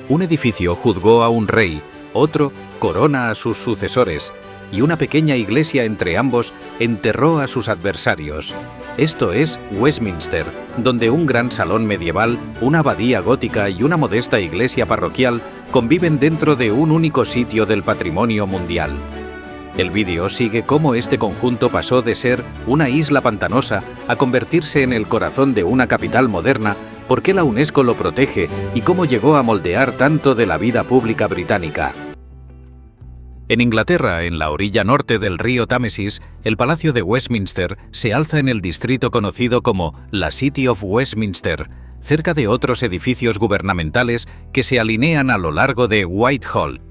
Un edificio juzgó a un rey, otro corona a sus sucesores, y una pequeña iglesia entre ambos enterró a sus adversarios. Esto es Westminster, donde un gran salón medieval, una abadía gótica y una modesta iglesia parroquial conviven dentro de un único sitio del patrimonio mundial. El vídeo sigue cómo este conjunto pasó de ser una isla pantanosa a convertirse en el corazón de una capital moderna, por qué la UNESCO lo protege y cómo llegó a moldear tanto de la vida pública británica. En Inglaterra, en la orilla norte del río Támesis, el Palacio de Westminster se alza en el distrito conocido como la City of Westminster, cerca de otros edificios gubernamentales que se alinean a lo largo de Whitehall.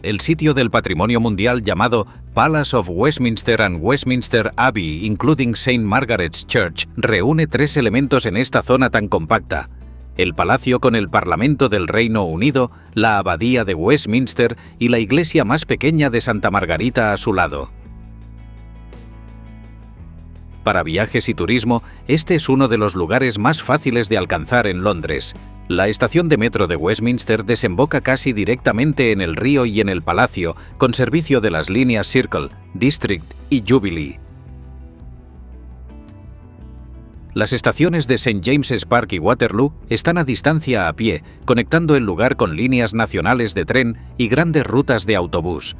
El sitio del patrimonio mundial llamado Palace of Westminster and Westminster Abbey, including St. Margaret's Church, reúne tres elementos en esta zona tan compacta: el palacio con el Parlamento del Reino Unido, la abadía de Westminster y la iglesia más pequeña de Santa Margarita a su lado. Para viajes y turismo, este es uno de los lugares más fáciles de alcanzar en Londres. La estación de metro de Westminster desemboca casi directamente en el río y en el palacio, con servicio de las líneas Circle, District y Jubilee. Las estaciones de St. James's Park y Waterloo están a distancia a pie, conectando el lugar con líneas nacionales de tren y grandes rutas de autobús.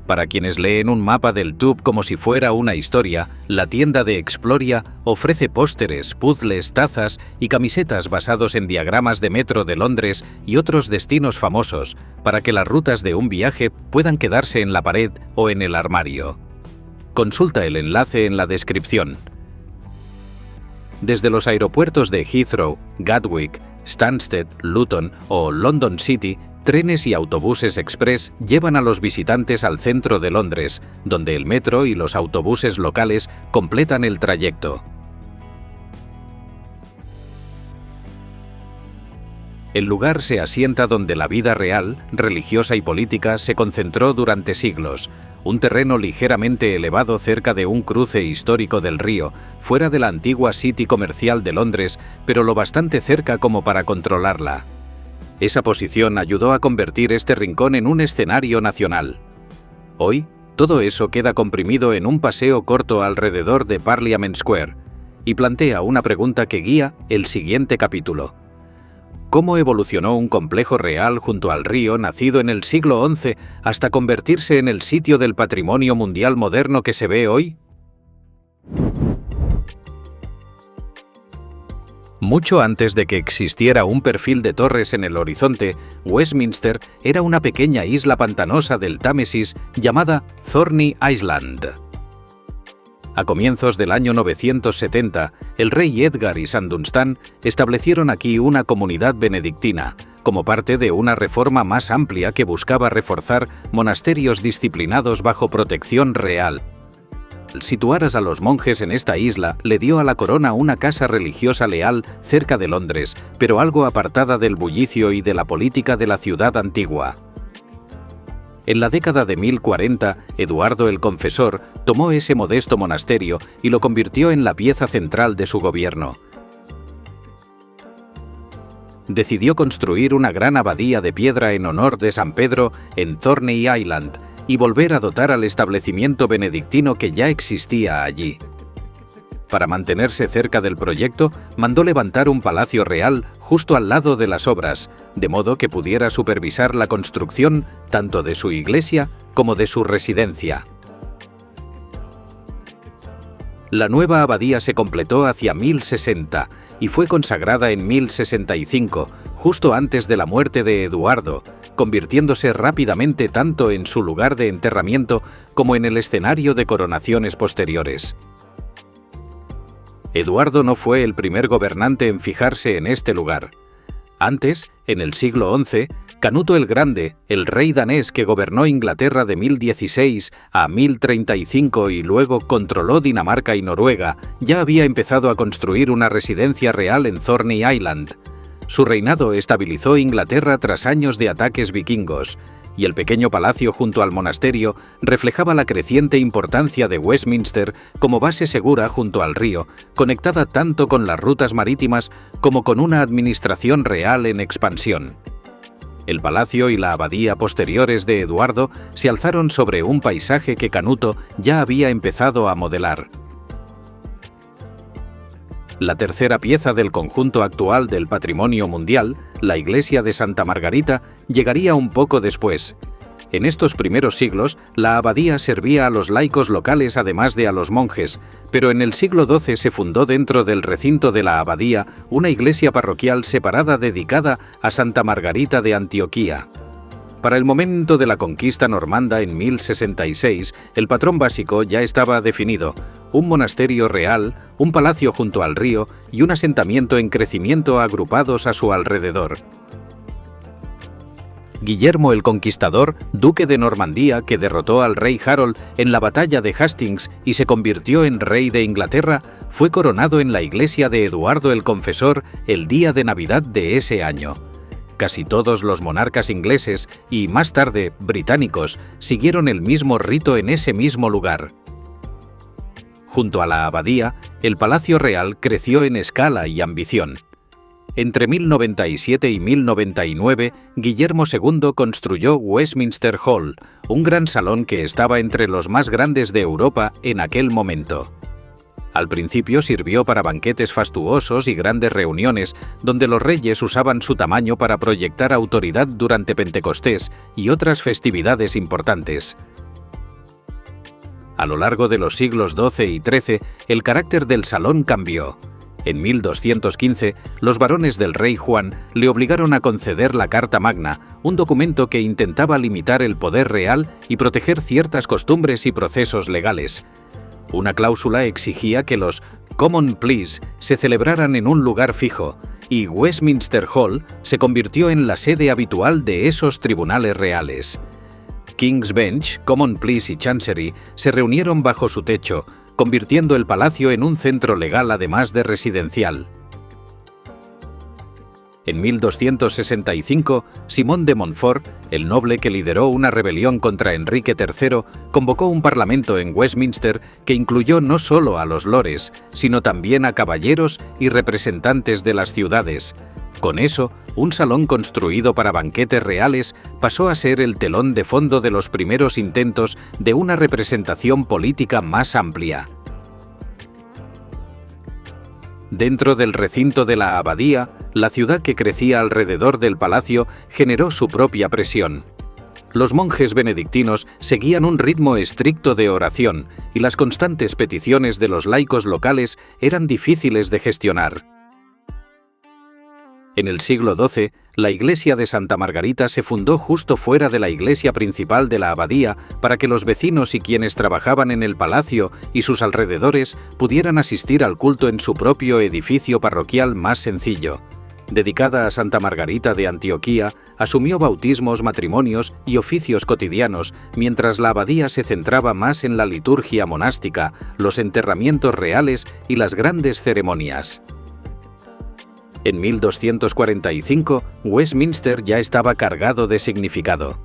Para quienes leen un mapa del Tube como si fuera una historia, la tienda de Exploria ofrece pósteres, puzzles, tazas y camisetas basados en diagramas de metro de Londres y otros destinos famosos, para que las rutas de un viaje puedan quedarse en la pared o en el armario. Consulta el enlace en la descripción. Desde los aeropuertos de Heathrow, Gatwick, Stansted, Luton o London City, trenes y autobuses express llevan a los visitantes al centro de Londres, donde el metro y los autobuses locales completan el trayecto. El lugar se asienta donde la vida real, religiosa y política se concentró durante siglos, un terreno ligeramente elevado cerca de un cruce histórico del río, fuera de la antigua City comercial de Londres, pero lo bastante cerca como para controlarla. Esa posición ayudó a convertir este rincón en un escenario nacional. Hoy, todo eso queda comprimido en un paseo corto alrededor de Parliament Square, y plantea una pregunta que guía el siguiente capítulo. ¿Cómo evolucionó un complejo real junto al río nacido en el siglo XI hasta convertirse en el sitio del patrimonio mundial moderno que se ve hoy? Mucho antes de que existiera un perfil de torres en el horizonte, Westminster era una pequeña isla pantanosa del Támesis llamada Thorney Island. A comienzos del año 970, el rey Edgar y St. Dunstan establecieron aquí una comunidad benedictina, como parte de una reforma más amplia que buscaba reforzar monasterios disciplinados bajo protección real. Situar a los monjes en esta isla le dio a la corona una casa religiosa leal cerca de Londres, pero algo apartada del bullicio y de la política de la ciudad antigua. En la década de 1040, Eduardo el Confesor tomó ese modesto monasterio y lo convirtió en la pieza central de su gobierno. Decidió construir una gran abadía de piedra en honor de San Pedro en Thorney Island y volver a dotar al establecimiento benedictino que ya existía allí. Para mantenerse cerca del proyecto, mandó levantar un palacio real justo al lado de las obras, de modo que pudiera supervisar la construcción tanto de su iglesia como de su residencia. La nueva abadía se completó hacia 1060 y fue consagrada en 1065, justo antes de la muerte de Eduardo, convirtiéndose rápidamente tanto en su lugar de enterramiento como en el escenario de coronaciones posteriores. Eduardo no fue el primer gobernante en fijarse en este lugar. Antes, en el siglo XI, Canuto el Grande, el rey danés que gobernó Inglaterra de 1016 a 1035 y luego controló Dinamarca y Noruega, ya había empezado a construir una residencia real en Thorney Island. Su reinado estabilizó Inglaterra tras años de ataques vikingos, y el pequeño palacio junto al monasterio reflejaba la creciente importancia de Westminster como base segura junto al río, conectada tanto con las rutas marítimas como con una administración real en expansión. El palacio y la abadía posteriores de Eduardo se alzaron sobre un paisaje que Canuto ya había empezado a modelar. La tercera pieza del conjunto actual del patrimonio mundial, la iglesia de Santa Margarita, llegaría un poco después. En estos primeros siglos, la abadía servía a los laicos locales además de a los monjes, pero en el siglo XII se fundó dentro del recinto de la abadía una iglesia parroquial separada dedicada a Santa Margarita de Antioquía. Para el momento de la conquista normanda en 1066, el patrón básico ya estaba definido: un monasterio real, un palacio junto al río y un asentamiento en crecimiento agrupados a su alrededor. Guillermo el Conquistador, duque de Normandía, que derrotó al rey Harold en la batalla de Hastings y se convirtió en rey de Inglaterra, fue coronado en la iglesia de Eduardo el Confesor el día de Navidad de ese año. Casi todos los monarcas ingleses y, más tarde, británicos, siguieron el mismo rito en ese mismo lugar. Junto a la abadía, el Palacio Real creció en escala y ambición. Entre 1097 y 1099, Guillermo II construyó Westminster Hall, un gran salón que estaba entre los más grandes de Europa en aquel momento. Al principio sirvió para banquetes fastuosos y grandes reuniones, donde los reyes usaban su tamaño para proyectar autoridad durante Pentecostés y otras festividades importantes. A lo largo de los siglos XII y XIII, el carácter del salón cambió. En 1215, los varones del rey Juan le obligaron a conceder la Carta Magna, un documento que intentaba limitar el poder real y proteger ciertas costumbres y procesos legales. Una cláusula exigía que los Common Pleas se celebraran en un lugar fijo, y Westminster Hall se convirtió en la sede habitual de esos tribunales reales. King's Bench, Common Pleas y Chancery se reunieron bajo su techo, convirtiendo el palacio en un centro legal además de residencial. En 1265, Simón de Montfort, el noble que lideró una rebelión contra Enrique III, convocó un parlamento en Westminster que incluyó no solo a los lores, sino también a caballeros y representantes de las ciudades. Con eso, un salón construido para banquetes reales pasó a ser el telón de fondo de los primeros intentos de una representación política más amplia. Dentro del recinto de la abadía, la ciudad que crecía alrededor del palacio generó su propia presión. Los monjes benedictinos seguían un ritmo estricto de oración y las constantes peticiones de los laicos locales eran difíciles de gestionar. En el siglo XII, la iglesia de Santa Margarita se fundó justo fuera de la iglesia principal de la abadía para que los vecinos y quienes trabajaban en el palacio y sus alrededores pudieran asistir al culto en su propio edificio parroquial más sencillo. Dedicada a Santa Margarita de Antioquía, asumió bautismos, matrimonios y oficios cotidianos, mientras la abadía se centraba más en la liturgia monástica, los enterramientos reales y las grandes ceremonias. En 1245, Westminster ya estaba cargado de significado.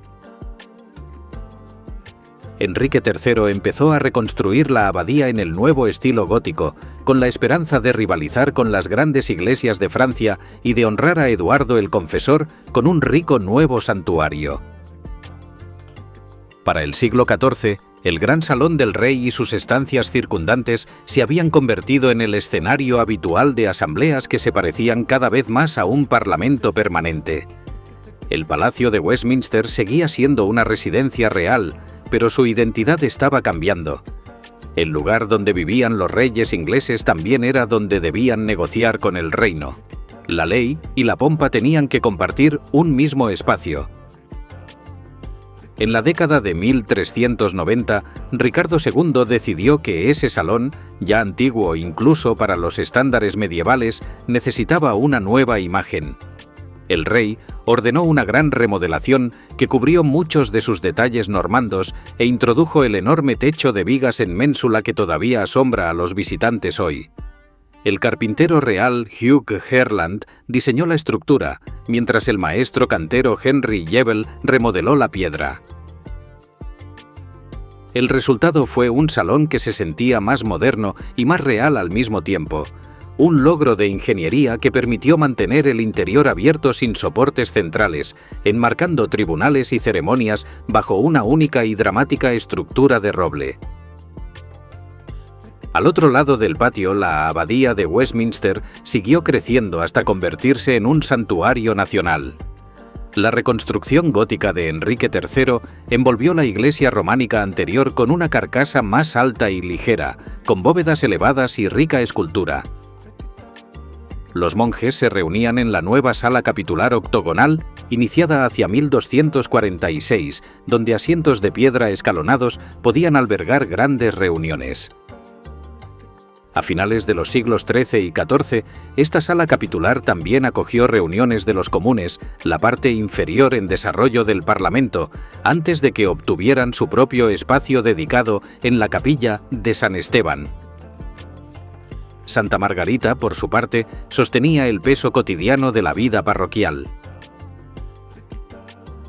Enrique III empezó a reconstruir la abadía en el nuevo estilo gótico, con la esperanza de rivalizar con las grandes iglesias de Francia y de honrar a Eduardo el Confesor con un rico nuevo santuario. Para el siglo XIV, el gran salón del rey y sus estancias circundantes se habían convertido en el escenario habitual de asambleas que se parecían cada vez más a un parlamento permanente. El Palacio de Westminster seguía siendo una residencia real, pero su identidad estaba cambiando. El lugar donde vivían los reyes ingleses también era donde debían negociar con el reino. La ley y la pompa tenían que compartir un mismo espacio. En la década de 1390, Ricardo II decidió que ese salón, ya antiguo incluso para los estándares medievales, necesitaba una nueva imagen. El rey ordenó una gran remodelación que cubrió muchos de sus detalles normandos e introdujo el enorme techo de vigas en ménsula que todavía asombra a los visitantes hoy. El carpintero real Hugh Herland diseñó la estructura, mientras el maestro cantero Henry Jebel remodeló la piedra. El resultado fue un salón que se sentía más moderno y más real al mismo tiempo, un logro de ingeniería que permitió mantener el interior abierto sin soportes centrales, enmarcando tribunales y ceremonias bajo una única y dramática estructura de roble. Al otro lado del patio, la abadía de Westminster siguió creciendo hasta convertirse en un santuario nacional. La reconstrucción gótica de Enrique III envolvió la iglesia románica anterior con una carcasa más alta y ligera, con bóvedas elevadas y rica escultura. Los monjes se reunían en la nueva sala capitular octogonal, iniciada hacia 1246, donde asientos de piedra escalonados podían albergar grandes reuniones. A finales de los siglos XIII y XIV, esta sala capitular también acogió reuniones de los comunes, la parte inferior en desarrollo del Parlamento, antes de que obtuvieran su propio espacio dedicado en la capilla de San Esteban. Santa Margarita, por su parte, sostenía el peso cotidiano de la vida parroquial.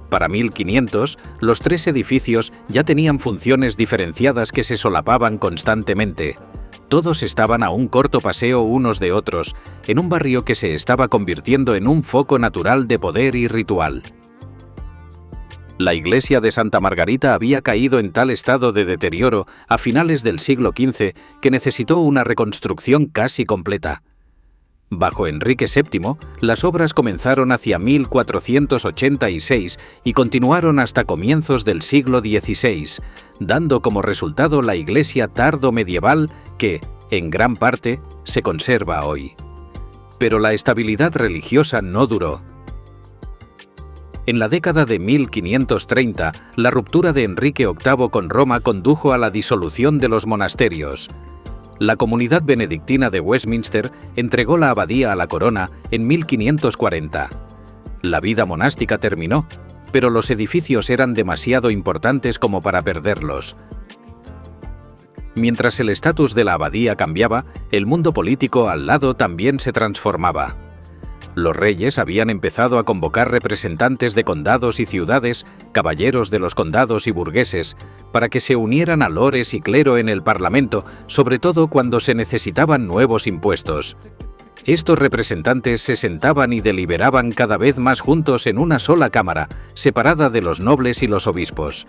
Para 1500, los tres edificios ya tenían funciones diferenciadas que se solapaban constantemente. Todos estaban a un corto paseo unos de otros, en un barrio que se estaba convirtiendo en un foco natural de poder y ritual. La iglesia de Santa Margarita había caído en tal estado de deterioro a finales del siglo XV que necesitó una reconstrucción casi completa. Bajo Enrique VII, las obras comenzaron hacia 1486 y continuaron hasta comienzos del siglo XVI, dando como resultado la iglesia tardo-medieval que, en gran parte, se conserva hoy. Pero la estabilidad religiosa no duró. En la década de 1530, la ruptura de Enrique VIII con Roma condujo a la disolución de los monasterios. La comunidad benedictina de Westminster entregó la abadía a la corona en 1540. La vida monástica terminó, pero los edificios eran demasiado importantes como para perderlos. Mientras el estatus de la abadía cambiaba, el mundo político al lado también se transformaba. Los reyes habían empezado a convocar representantes de condados y ciudades, caballeros de los condados y burgueses, para que se unieran a lores y clero en el Parlamento, sobre todo cuando se necesitaban nuevos impuestos. Estos representantes se sentaban y deliberaban cada vez más juntos en una sola cámara, separada de los nobles y los obispos.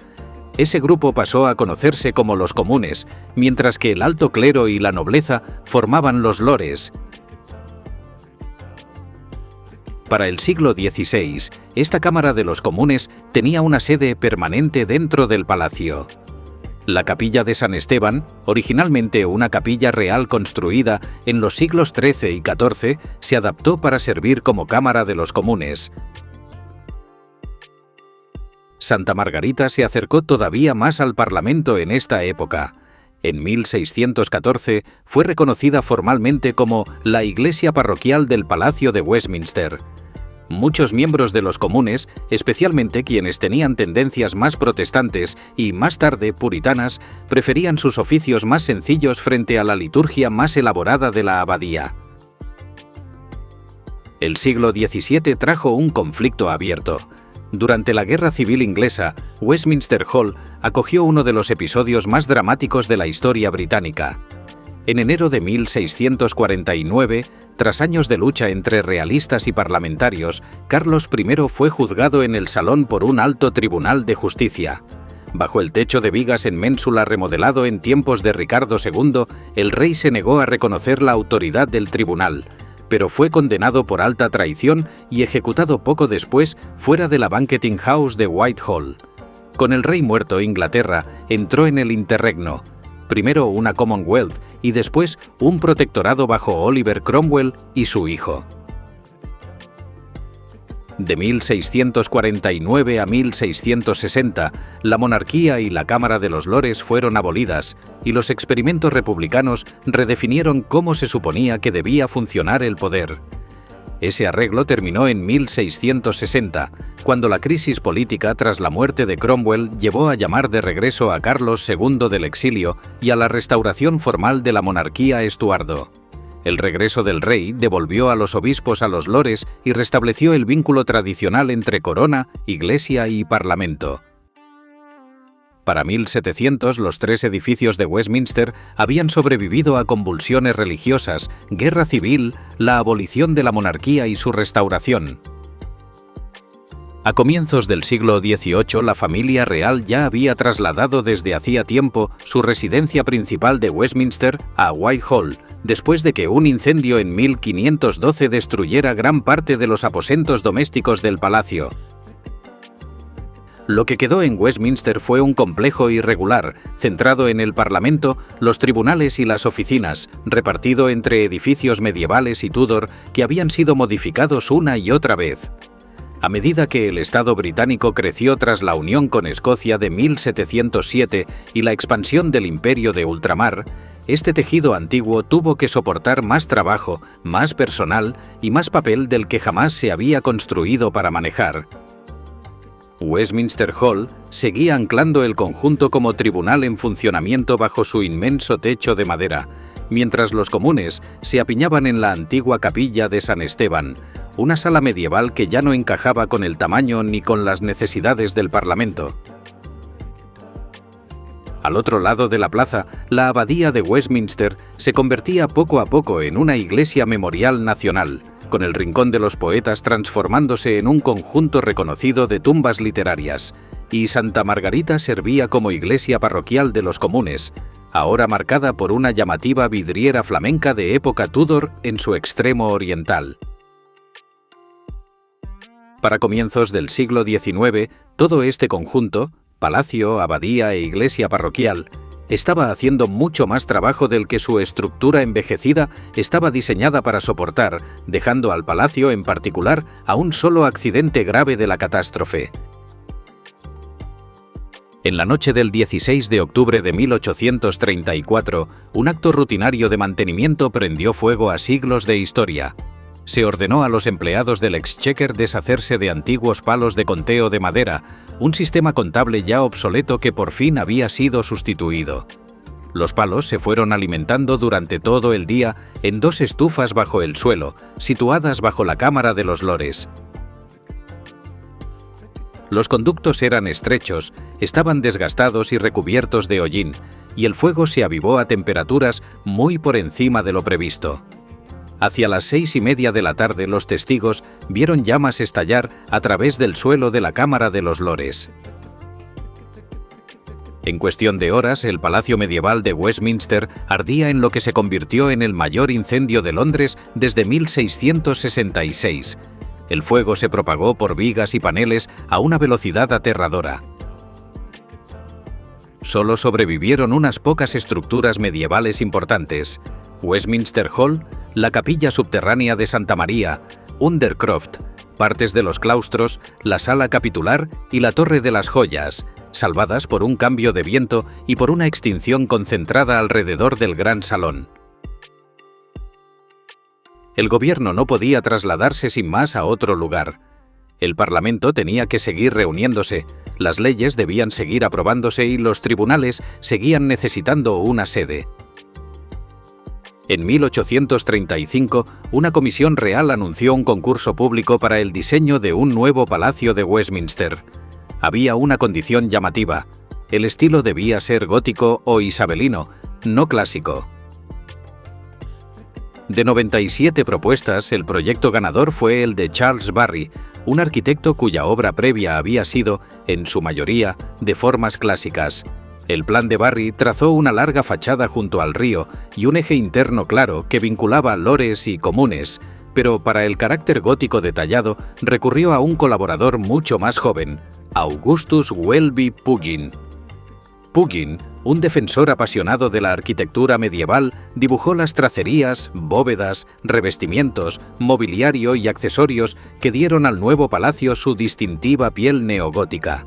Ese grupo pasó a conocerse como los comunes, mientras que el alto clero y la nobleza formaban los lores. Para el siglo XVI, esta Cámara de los Comunes tenía una sede permanente dentro del palacio. La capilla de San Esteban, originalmente una capilla real construida en los siglos XIII y XIV, se adaptó para servir como Cámara de los Comunes. Santa Margarita se acercó todavía más al Parlamento en esta época. En 1614 fue reconocida formalmente como la iglesia parroquial del Palacio de Westminster. Muchos miembros de los comunes, especialmente quienes tenían tendencias más protestantes y más tarde puritanas, preferían sus oficios más sencillos frente a la liturgia más elaborada de la abadía. El siglo XVII trajo un conflicto abierto. Durante la Guerra Civil Inglesa, Westminster Hall acogió uno de los episodios más dramáticos de la historia británica. En enero de 1649, tras años de lucha entre realistas y parlamentarios, Carlos I fue juzgado en el Salón por un alto tribunal de justicia. Bajo el techo de vigas en ménsula remodelado en tiempos de Ricardo II, el rey se negó a reconocer la autoridad del tribunal, pero fue condenado por alta traición y ejecutado poco después fuera de la Banqueting House de Whitehall. Con el rey muerto, Inglaterra entró en el interregno, primero una Commonwealth y después un protectorado bajo Oliver Cromwell y su hijo. De 1649 a 1660, la monarquía y la Cámara de los Lores fueron abolidas y los experimentos republicanos redefinieron cómo se suponía que debía funcionar el poder. Ese arreglo terminó en 1660, cuando la crisis política tras la muerte de Cromwell llevó a llamar de regreso a Carlos II del exilio y a la restauración formal de la monarquía Estuardo. El regreso del rey devolvió a los obispos a los lores y restableció el vínculo tradicional entre corona, iglesia y parlamento. Para 1700, los 3 edificios de Westminster habían sobrevivido a convulsiones religiosas, guerra civil, la abolición de la monarquía y su restauración. A comienzos del siglo XVIII, la familia real ya había trasladado desde hacía tiempo su residencia principal de Westminster a Whitehall, después de que un incendio en 1512 destruyera gran parte de los aposentos domésticos del palacio. Lo que quedó en Westminster fue un complejo irregular, centrado en el Parlamento, los tribunales y las oficinas, repartido entre edificios medievales y Tudor que habían sido modificados una y otra vez. A medida que el Estado británico creció tras la unión con Escocia de 1707 y la expansión del Imperio de Ultramar, este tejido antiguo tuvo que soportar más trabajo, más personal y más papel del que jamás se había construido para manejar. Westminster Hall seguía anclando el conjunto como tribunal en funcionamiento bajo su inmenso techo de madera, mientras los comunes se apiñaban en la antigua capilla de San Esteban, una sala medieval que ya no encajaba con el tamaño ni con las necesidades del Parlamento. Al otro lado de la plaza, la abadía de Westminster se convertía poco a poco en una iglesia memorial nacional, con el Rincón de los Poetas transformándose en un conjunto reconocido de tumbas literarias, y Santa Margarita servía como iglesia parroquial de los comunes, ahora marcada por una llamativa vidriera flamenca de época Tudor en su extremo oriental. Para comienzos del siglo XIX, todo este conjunto, palacio, abadía e iglesia parroquial, estaba haciendo mucho más trabajo del que su estructura envejecida estaba diseñada para soportar, dejando al palacio en particular a un solo accidente grave de la catástrofe. En la noche del 16 de octubre de 1834, un acto rutinario de mantenimiento prendió fuego a siglos de historia. Se ordenó a los empleados del Exchequer deshacerse de antiguos palos de conteo de madera, un sistema contable ya obsoleto que por fin había sido sustituido. Los palos se fueron alimentando durante todo el día en 2 estufas bajo el suelo, situadas bajo la Cámara de los Lores. Los conductos eran estrechos, estaban desgastados y recubiertos de hollín, y el fuego se avivó a temperaturas muy por encima de lo previsto. Hacia las 6:30 de la tarde los testigos vieron llamas estallar a través del suelo de la Cámara de los Lores. En cuestión de horas, el Palacio Medieval de Westminster ardía en lo que se convirtió en el mayor incendio de Londres desde 1666. El fuego se propagó por vigas y paneles a una velocidad aterradora. Solo sobrevivieron unas pocas estructuras medievales importantes: Westminster Hall, la capilla subterránea de Santa María, Undercroft, partes de los claustros, la sala capitular y la Torre de las Joyas, salvadas por un cambio de viento y por una extinción concentrada alrededor del gran salón. El gobierno no podía trasladarse sin más a otro lugar. El Parlamento tenía que seguir reuniéndose, las leyes debían seguir aprobándose y los tribunales seguían necesitando una sede. En 1835, una comisión real anunció un concurso público para el diseño de un nuevo palacio de Westminster. Había una condición llamativa: el estilo debía ser gótico o isabelino, no clásico. De 97 propuestas, el proyecto ganador fue el de Charles Barry, un arquitecto cuya obra previa había sido, en su mayoría, de formas clásicas. El plan de Barry trazó una larga fachada junto al río y un eje interno claro que vinculaba lores y comunes, pero para el carácter gótico detallado recurrió a un colaborador mucho más joven, Augustus Welby Pugin. Pugin, un defensor apasionado de la arquitectura medieval, dibujó las tracerías, bóvedas, revestimientos, mobiliario y accesorios que dieron al nuevo palacio su distintiva piel neogótica.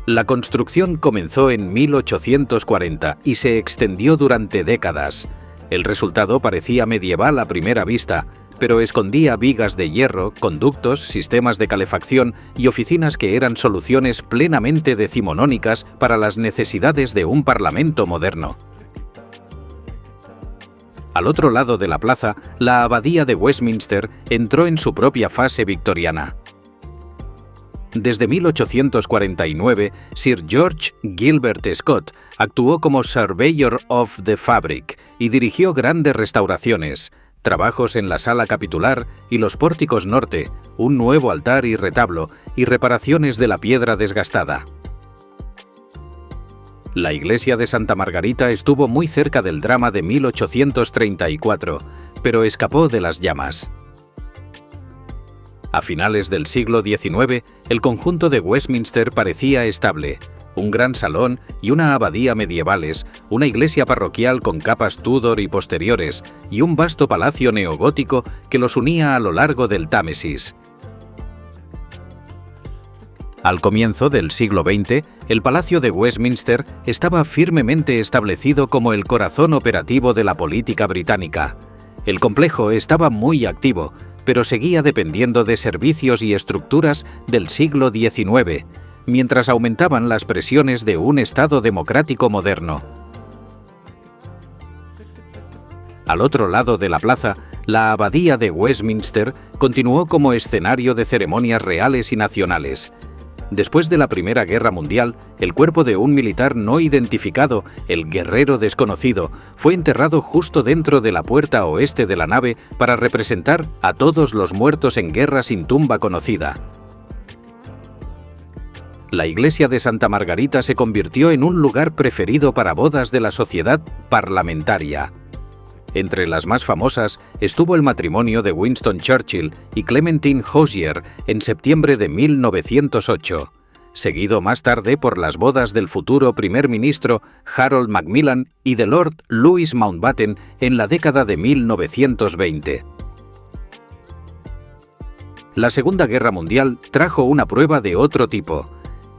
La construcción comenzó en 1840 y se extendió durante décadas. El resultado parecía medieval a primera vista, pero escondía vigas de hierro, conductos, sistemas de calefacción y oficinas que eran soluciones plenamente decimonónicas para las necesidades de un parlamento moderno. Al otro lado de la plaza, la abadía de Westminster entró en su propia fase victoriana. Desde 1849, Sir George Gilbert Scott actuó como Surveyor of the Fabric y dirigió grandes restauraciones, trabajos en la sala capitular y los pórticos norte, un nuevo altar y retablo, y reparaciones de la piedra desgastada. La iglesia de Santa Margarita estuvo muy cerca del drama de 1834, pero escapó de las llamas. A finales del siglo XIX, el conjunto de Westminster parecía estable. Un gran salón y una abadía medievales, una iglesia parroquial con capas Tudor y posteriores, y un vasto palacio neogótico que los unía a lo largo del Támesis. Al comienzo del siglo XX, el Palacio de Westminster estaba firmemente establecido como el corazón operativo de la política británica. El complejo estaba muy activo, pero seguía dependiendo de servicios y estructuras del siglo XIX, mientras aumentaban las presiones de un Estado democrático moderno. Al otro lado de la plaza, la abadía de Westminster continuó como escenario de ceremonias reales y nacionales. Después de la Primera Guerra Mundial, el cuerpo de un militar no identificado, el Guerrero Desconocido, fue enterrado justo dentro de la puerta oeste de la nave para representar a todos los muertos en guerra sin tumba conocida. La iglesia de Santa Margarita se convirtió en un lugar preferido para bodas de la sociedad parlamentaria. Entre las más famosas estuvo el matrimonio de Winston Churchill y Clementine Hozier en septiembre de 1908, seguido más tarde por las bodas del futuro primer ministro Harold Macmillan y de Lord Louis Mountbatten en la década de 1920. La Segunda Guerra Mundial trajo una prueba de otro tipo.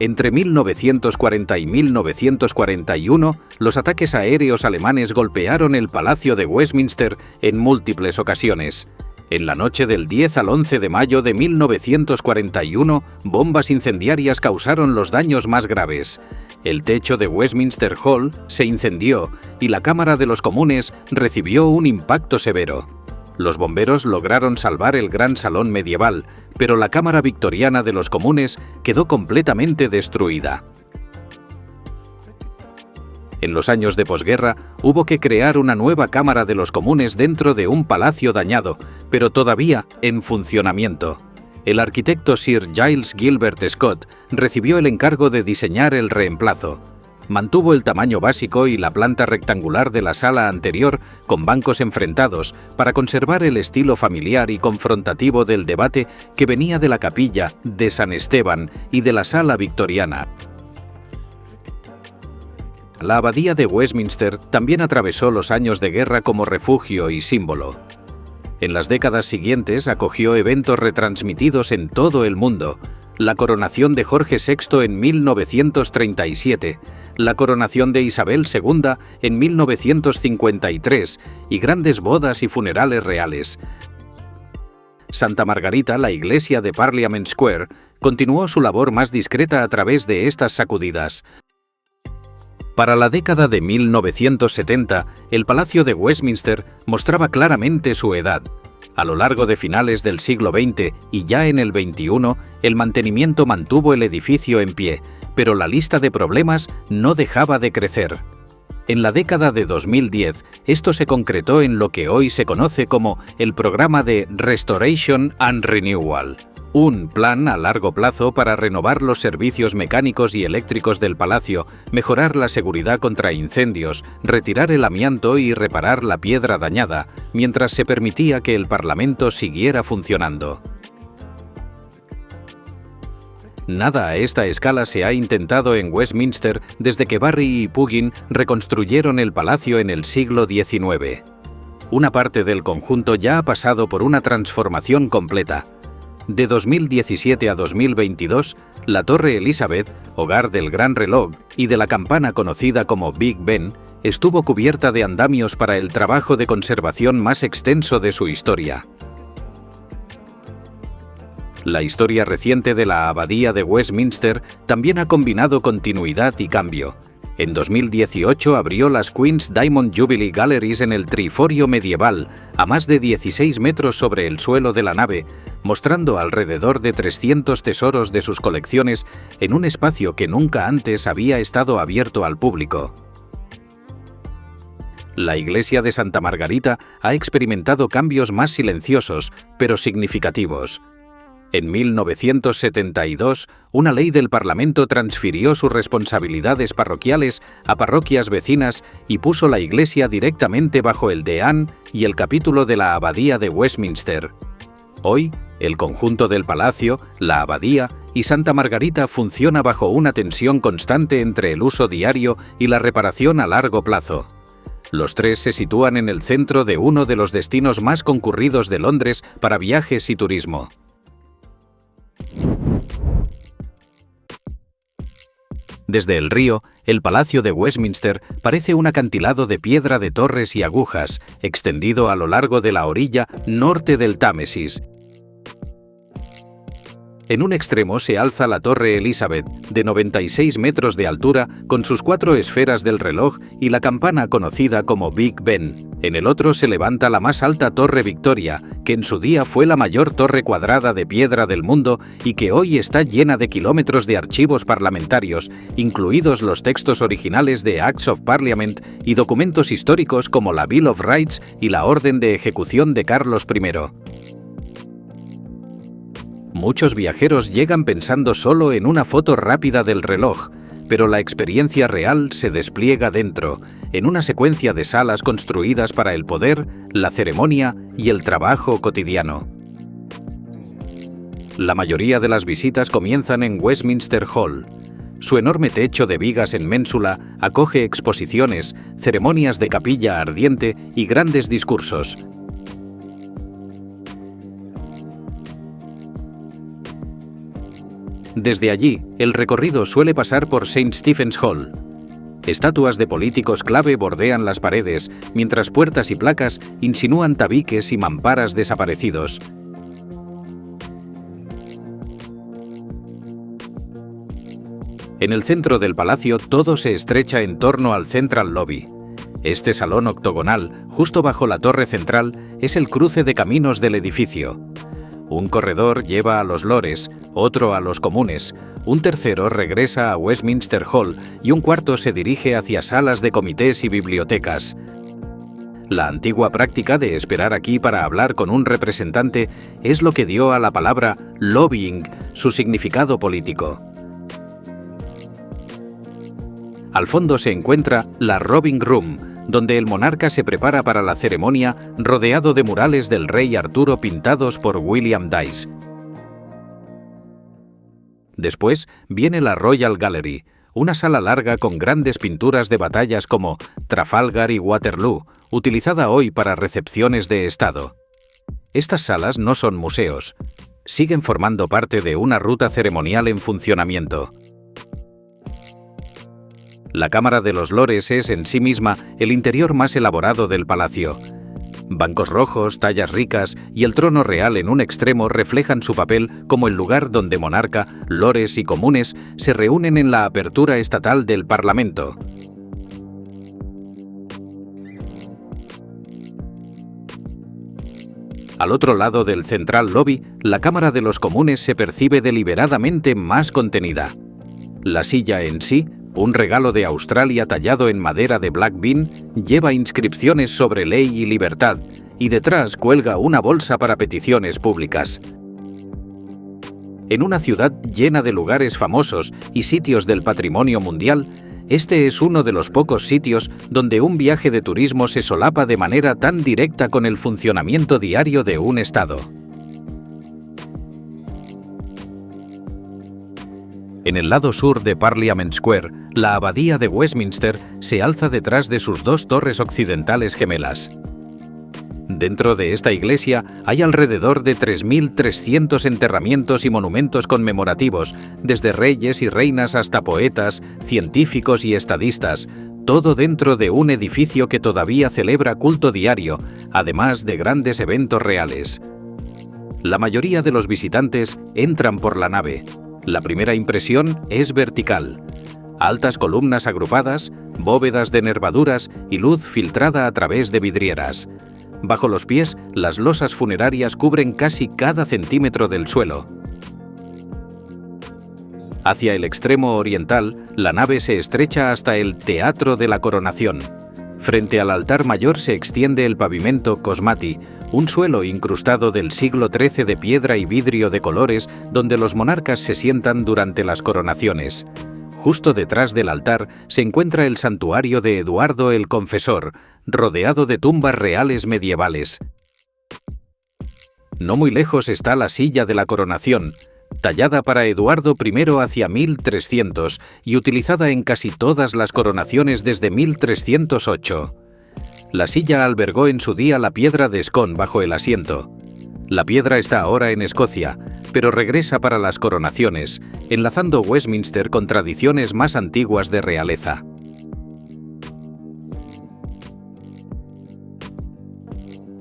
Entre 1940 y 1941, los ataques aéreos alemanes golpearon el Palacio de Westminster en múltiples ocasiones. En la noche del 10 al 11 de mayo de 1941, bombas incendiarias causaron los daños más graves. El techo de Westminster Hall se incendió y la Cámara de los Comunes recibió un impacto severo. Los bomberos lograron salvar el gran salón medieval, pero la Cámara Victoriana de los Comunes quedó completamente destruida. En los años de posguerra, hubo que crear una nueva Cámara de los Comunes dentro de un palacio dañado, pero todavía en funcionamiento. El arquitecto Sir Giles Gilbert Scott recibió el encargo de diseñar el reemplazo. Mantuvo el tamaño básico y la planta rectangular de la sala anterior con bancos enfrentados para conservar el estilo familiar y confrontativo del debate que venía de la capilla de San Esteban y de la sala victoriana. La abadía de Westminster también atravesó los años de guerra como refugio y símbolo. En las décadas siguientes acogió eventos retransmitidos en todo el mundo: la coronación de Jorge VI en 1937, la coronación de Isabel II en 1953 y grandes bodas y funerales reales. Santa Margarita, la iglesia de Parliament Square, continuó su labor más discreta a través de estas sacudidas. Para la década de 1970, el Palacio de Westminster mostraba claramente su edad. A lo largo de finales del siglo XX y ya en el XXI, el mantenimiento mantuvo el edificio en pie, pero la lista de problemas no dejaba de crecer. En la década de 2010, esto se concretó en lo que hoy se conoce como el Programa de Restoration and Renewal, un plan a largo plazo para renovar los servicios mecánicos y eléctricos del palacio, mejorar la seguridad contra incendios, retirar el amianto y reparar la piedra dañada, mientras se permitía que el Parlamento siguiera funcionando. Nada a esta escala se ha intentado en Westminster desde que Barry y Pugin reconstruyeron el palacio en el siglo XIX. Una parte del conjunto ya ha pasado por una transformación completa. De 2017 a 2022, la Torre Elizabeth, hogar del Gran Reloj y de la campana conocida como Big Ben, estuvo cubierta de andamios para el trabajo de conservación más extenso de su historia. La historia reciente de la abadía de Westminster también ha combinado continuidad y cambio. En 2018 abrió las Queen's Diamond Jubilee Galleries en el Triforio medieval, a más de 16 metros sobre el suelo de la nave, mostrando alrededor de 300 tesoros de sus colecciones en un espacio que nunca antes había estado abierto al público. La iglesia de Santa Margarita ha experimentado cambios más silenciosos, pero significativos. En 1972, una ley del Parlamento transfirió sus responsabilidades parroquiales a parroquias vecinas y puso la iglesia directamente bajo el deán y el capítulo de la Abadía de Westminster. Hoy, el conjunto del palacio, la abadía y Santa Margarita funciona bajo una tensión constante entre el uso diario y la reparación a largo plazo. Los tres se sitúan en el centro de uno de los destinos más concurridos de Londres para viajes y turismo. Desde el río, el Palacio de Westminster parece un acantilado de piedra de torres y agujas, extendido a lo largo de la orilla norte del Támesis. En un extremo se alza la Torre Elizabeth, de 96 metros de altura, con sus 4 esferas del reloj y la campana conocida como Big Ben. En el otro se levanta la más alta Torre Victoria, que en su día fue la mayor torre cuadrada de piedra del mundo y que hoy está llena de kilómetros de archivos parlamentarios, incluidos los textos originales de Acts of Parliament y documentos históricos como la Bill of Rights y la Orden de Ejecución de Carlos I. Muchos viajeros llegan pensando solo en una foto rápida del reloj, pero la experiencia real se despliega dentro, en una secuencia de salas construidas para el poder, la ceremonia y el trabajo cotidiano. La mayoría de las visitas comienzan en Westminster Hall. Su enorme techo de vigas en ménsula acoge exposiciones, ceremonias de capilla ardiente y grandes discursos. Desde allí, el recorrido suele pasar por St. Stephen's Hall. Estatuas de políticos clave bordean las paredes, mientras puertas y placas insinúan tabiques y mamparas desaparecidos. En el centro del palacio todo se estrecha en torno al Central Lobby. Este salón octogonal, justo bajo la torre central, es el cruce de caminos del edificio. Un corredor lleva a los lores, otro a los comunes, un tercero regresa a Westminster Hall y un cuarto se dirige hacia salas de comités y bibliotecas. La antigua práctica de esperar aquí para hablar con un representante es lo que dio a la palabra lobbying su significado político. Al fondo se encuentra la Robing Room, donde el monarca se prepara para la ceremonia rodeado de murales del rey Arturo pintados por William Dyce. Después viene la Royal Gallery, una sala larga con grandes pinturas de batallas como Trafalgar y Waterloo, utilizada hoy para recepciones de Estado. Estas salas no son museos, siguen formando parte de una ruta ceremonial en funcionamiento. La Cámara de los Lores es en sí misma el interior más elaborado del palacio. Bancos rojos, tallas ricas y el trono real en un extremo reflejan su papel como el lugar donde monarca, lores y comunes se reúnen en la apertura estatal del Parlamento. Al otro lado del Central Lobby, la Cámara de los Comunes se percibe deliberadamente más contenida. La silla en sí, un regalo de Australia tallado en madera de Black Bean, lleva inscripciones sobre ley y libertad, y detrás cuelga una bolsa para peticiones públicas. En una ciudad llena de lugares famosos y sitios del patrimonio mundial, este es uno de los pocos sitios donde un viaje de turismo se solapa de manera tan directa con el funcionamiento diario de un estado. En el lado sur de Parliament Square, la abadía de Westminster se alza detrás de sus 2 torres occidentales gemelas. Dentro de esta iglesia hay alrededor de 3.300 enterramientos y monumentos conmemorativos, desde reyes y reinas hasta poetas, científicos y estadistas, todo dentro de un edificio que todavía celebra culto diario, además de grandes eventos reales. La mayoría de los visitantes entran por la nave. La primera impresión es vertical. Altas columnas agrupadas, bóvedas de nervaduras y luz filtrada a través de vidrieras. Bajo los pies, las losas funerarias cubren casi cada centímetro del suelo. Hacia el extremo oriental, la nave se estrecha hasta el Teatro de la Coronación. Frente al altar mayor se extiende el pavimento cosmati, un suelo incrustado del siglo XIII de piedra y vidrio de colores donde los monarcas se sientan durante las coronaciones. Justo detrás del altar se encuentra el santuario de Eduardo el Confesor, rodeado de tumbas reales medievales. No muy lejos está la silla de la coronación, tallada para Eduardo I hacia 1300 y utilizada en casi todas las coronaciones desde 1308. La silla albergó en su día la piedra de Scone bajo el asiento. La piedra está ahora en Escocia, pero regresa para las coronaciones, enlazando Westminster con tradiciones más antiguas de realeza.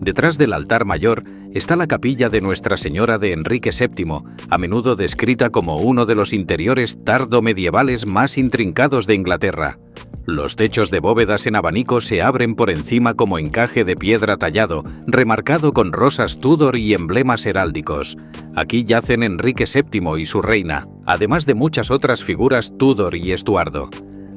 Detrás del altar mayor está la capilla de Nuestra Señora de Enrique VII, a menudo descrita como uno de los interiores tardo-medievales más intrincados de Inglaterra. Los techos de bóvedas en abanico se abren por encima como encaje de piedra tallado, remarcado con rosas Tudor y emblemas heráldicos. Aquí yacen Enrique VII y su reina, además de muchas otras figuras Tudor y Estuardo.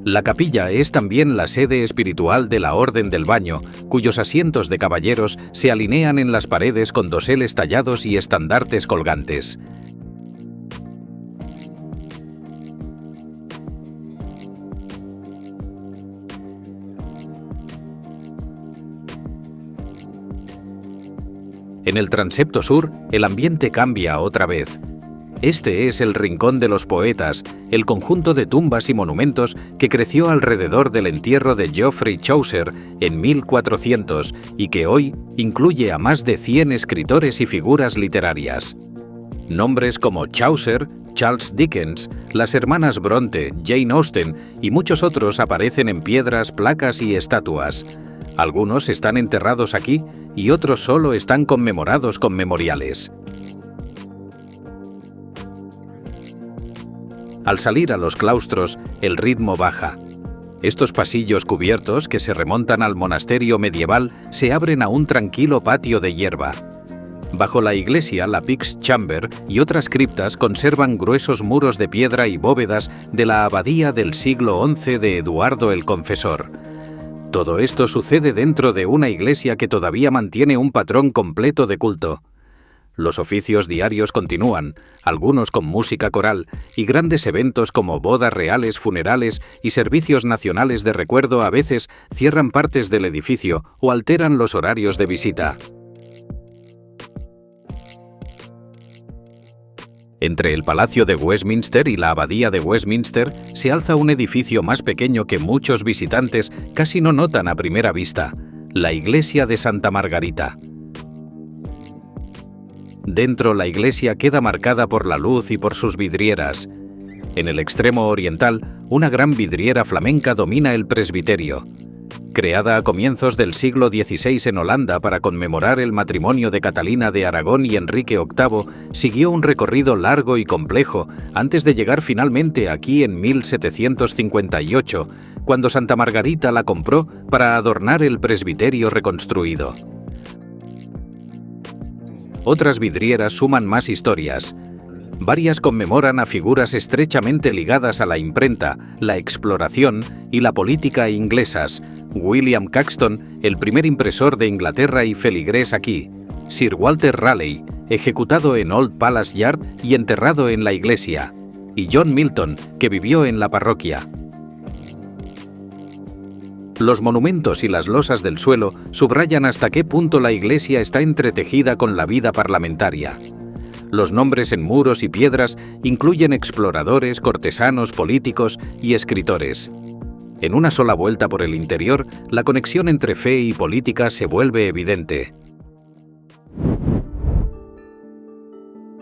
La capilla es también la sede espiritual de la Orden del Baño, cuyos asientos de caballeros se alinean en las paredes con doseles tallados y estandartes colgantes. En el transepto sur, el ambiente cambia otra vez. Este es el Rincón de los Poetas, el conjunto de tumbas y monumentos que creció alrededor del entierro de Geoffrey Chaucer en 1400 y que hoy incluye a más de 100 escritores y figuras literarias. Nombres como Chaucer, Charles Dickens, las hermanas Bronte, Jane Austen y muchos otros aparecen en piedras, placas y estatuas. Algunos están enterrados aquí y otros solo están conmemorados con memoriales. Al salir a los claustros, el ritmo baja. Estos pasillos cubiertos, que se remontan al monasterio medieval, se abren a un tranquilo patio de hierba. Bajo la iglesia, la Pyx Chamber y otras criptas conservan gruesos muros de piedra y bóvedas de la abadía del siglo XI de Eduardo el Confesor. Todo esto sucede dentro de una iglesia que todavía mantiene un patrón completo de culto. Los oficios diarios continúan, algunos con música coral, y grandes eventos como bodas reales, funerales y servicios nacionales de recuerdo a veces cierran partes del edificio o alteran los horarios de visita. Entre el Palacio de Westminster y la Abadía de Westminster se alza un edificio más pequeño que muchos visitantes casi no notan a primera vista, la Iglesia de Santa Margarita. Dentro, la iglesia queda marcada por la luz y por sus vidrieras. En el extremo oriental, una gran vidriera flamenca domina el presbiterio. Creada a comienzos del siglo XVI en Holanda para conmemorar el matrimonio de Catalina de Aragón y Enrique VIII, siguió un recorrido largo y complejo antes de llegar finalmente aquí en 1758, cuando Santa Margarita la compró para adornar el presbiterio reconstruido. Otras vidrieras suman más historias. Varias conmemoran a figuras estrechamente ligadas a la imprenta, la exploración y la política inglesas. William Caxton, el primer impresor de Inglaterra y feligrés aquí. Sir Walter Raleigh, ejecutado en Old Palace Yard y enterrado en la iglesia. Y John Milton, que vivió en la parroquia. Los monumentos y las losas del suelo subrayan hasta qué punto la iglesia está entretejida con la vida parlamentaria. Los nombres en muros y piedras incluyen exploradores, cortesanos, políticos y escritores. En una sola vuelta por el interior, la conexión entre fe y política se vuelve evidente.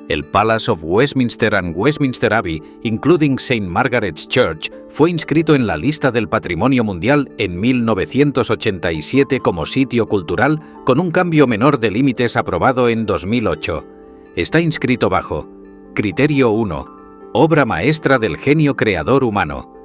El Palace of Westminster and Westminster Abbey, including St. Margaret's Church, fue inscrito en la lista del Patrimonio Mundial en 1987 como sitio cultural, con un cambio menor de límites aprobado en 2008. Está inscrito bajo Criterio 1, obra maestra del genio creador humano.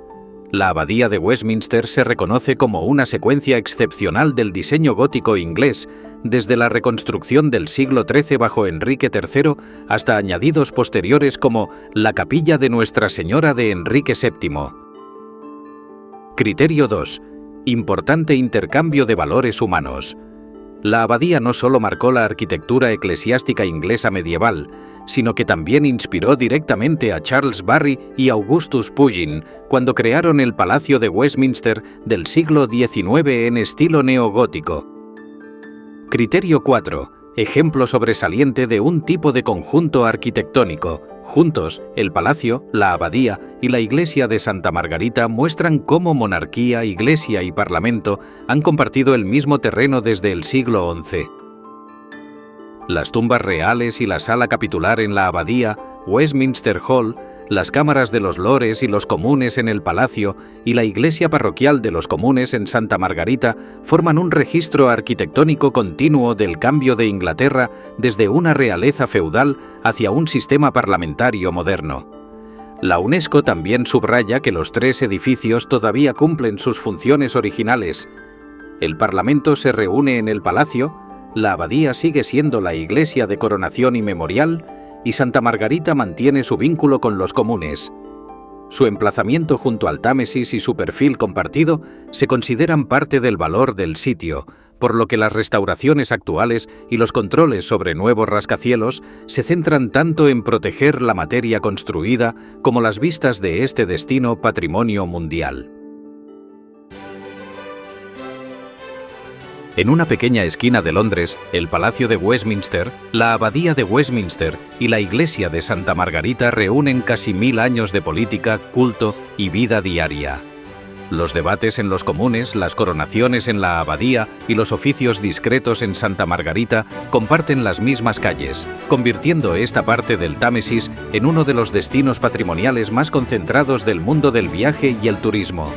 La abadía de Westminster se reconoce como una secuencia excepcional del diseño gótico inglés, desde la reconstrucción del siglo XIII bajo Enrique III hasta añadidos posteriores como la capilla de Nuestra Señora de Enrique VII. Criterio 2. Importante intercambio de valores humanos. La abadía no solo marcó la arquitectura eclesiástica inglesa medieval, sino que también inspiró directamente a Charles Barry y Augustus Pugin cuando crearon el Palacio de Westminster del siglo XIX en estilo neogótico. Criterio 4. Ejemplo sobresaliente de un tipo de conjunto arquitectónico. Juntos, el palacio, la abadía y la iglesia de Santa Margarita muestran cómo monarquía, iglesia y parlamento han compartido el mismo terreno desde el siglo XI. Las tumbas reales y la sala capitular en la abadía, Westminster Hall, las cámaras de los lores y los comunes en el palacio y la iglesia parroquial de los comunes en Santa Margarita forman un registro arquitectónico continuo del cambio de Inglaterra desde una realeza feudal hacia un sistema parlamentario moderno. La UNESCO también subraya que los tres edificios todavía cumplen sus funciones originales. El Parlamento se reúne en el palacio, la abadía sigue siendo la iglesia de coronación y memorial, y Santa Margarita mantiene su vínculo con los comunes. Su emplazamiento junto al Támesis y su perfil compartido se consideran parte del valor del sitio, por lo que las restauraciones actuales y los controles sobre nuevos rascacielos se centran tanto en proteger la materia construida como las vistas de este destino patrimonio mundial. En una pequeña esquina de Londres, el Palacio de Westminster, la Abadía de Westminster y la Iglesia de Santa Margarita reúnen casi 1000 años de política, culto y vida diaria. Los debates en los comunes, las coronaciones en la abadía y los oficios discretos en Santa Margarita comparten las mismas calles, convirtiendo esta parte del Támesis en uno de los destinos patrimoniales más concentrados del mundo del viaje y el turismo.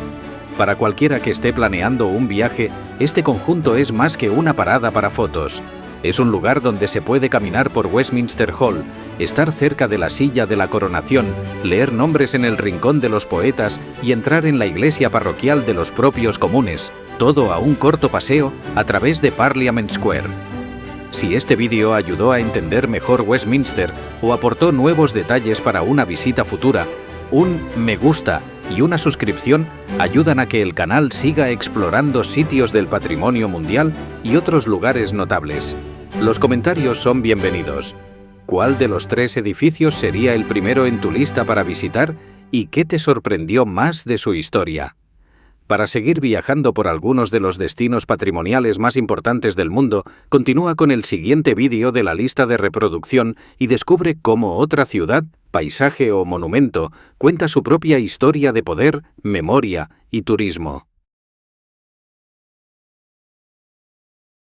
Para cualquiera que esté planeando un viaje, este conjunto es más que una parada para fotos. Es un lugar donde se puede caminar por Westminster Hall, estar cerca de la silla de la coronación, leer nombres en el rincón de los poetas y entrar en la iglesia parroquial de los propios comunes, todo a un corto paseo a través de Parliament Square. Si este vídeo ayudó a entender mejor Westminster o aportó nuevos detalles para una visita futura, un me gusta y una suscripción ayudan a que el canal siga explorando sitios del patrimonio mundial y otros lugares notables. Los comentarios son bienvenidos. ¿Cuál de los tres edificios sería el primero en tu lista para visitar y qué te sorprendió más de su historia? Para seguir viajando por algunos de los destinos patrimoniales más importantes del mundo, continúa con el siguiente vídeo de la lista de reproducción y descubre cómo otra ciudad, paisaje o monumento cuenta su propia historia de poder, memoria y turismo.